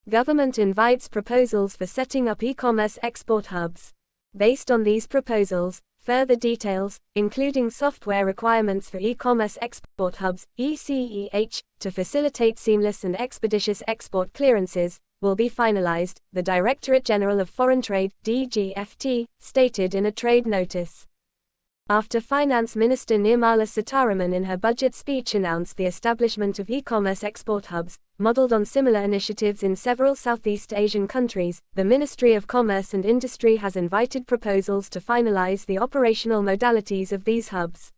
Government invites proposals for setting up e-commerce export hubs. Based on these proposals, further details, including software requirements for e-commerce export hubs, ECEH, to facilitate seamless and expeditious export clearances, will be finalized, the Directorate General of Foreign Trade, DGFT, stated in a trade notice. After Finance Minister Nirmala Sitharaman in her budget speech announced the establishment of e-commerce export hubs, modeled on similar initiatives in several Southeast Asian countries, the Ministry of Commerce and Industry has invited proposals to finalize the operational modalities of these hubs.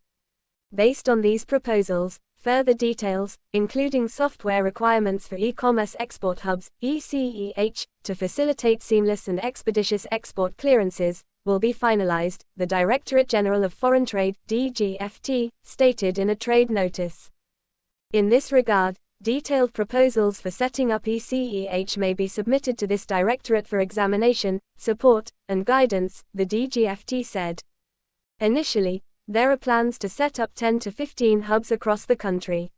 Based on these proposals, further details, including software requirements for e-commerce export hubs, ECEH, to facilitate seamless and expeditious export clearances, will be finalized, the Directorate General of Foreign Trade, DGFT, stated in a trade notice. In this regard, detailed proposals for setting up ECEH may be submitted to this Directorate for examination, support, and guidance, the DGFT said. Initially, there are plans to set up 10 to 15 hubs across the country.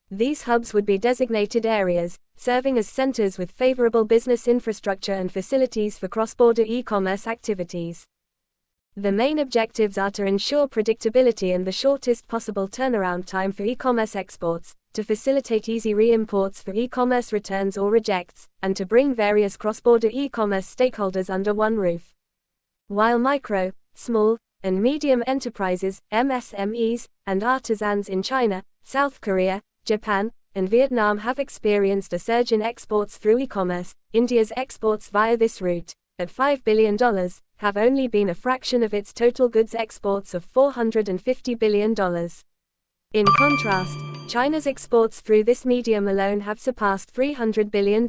These hubs would be designated areas, serving as centers with favorable business infrastructure and facilities for cross-border e-commerce activities. The main objectives are to ensure predictability and the shortest possible turnaround time for e-commerce exports, to facilitate easy re-imports for e-commerce returns or rejects, and to bring various cross-border e-commerce stakeholders under one roof. While micro, small, and medium enterprises, MSMEs, and artisans in China, South Korea, Japan, and Vietnam have experienced a surge in exports through e-commerce, India's exports via this route, at $5 billion, have only been a fraction of its total goods exports of $450 billion. In contrast, China's exports through this medium alone have surpassed $300 billion.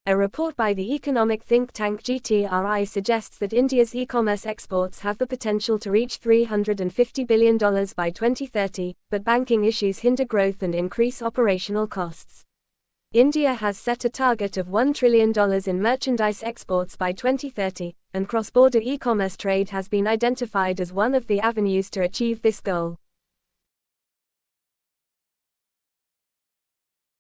A report by the economic think tank GTRI suggests that India's e-commerce exports have the potential to reach $350 billion by 2030, but banking issues hinder growth and increase operational costs. India has set a target of $1 trillion in merchandise exports by 2030, and cross-border e-commerce trade has been identified as one of the avenues to achieve this goal.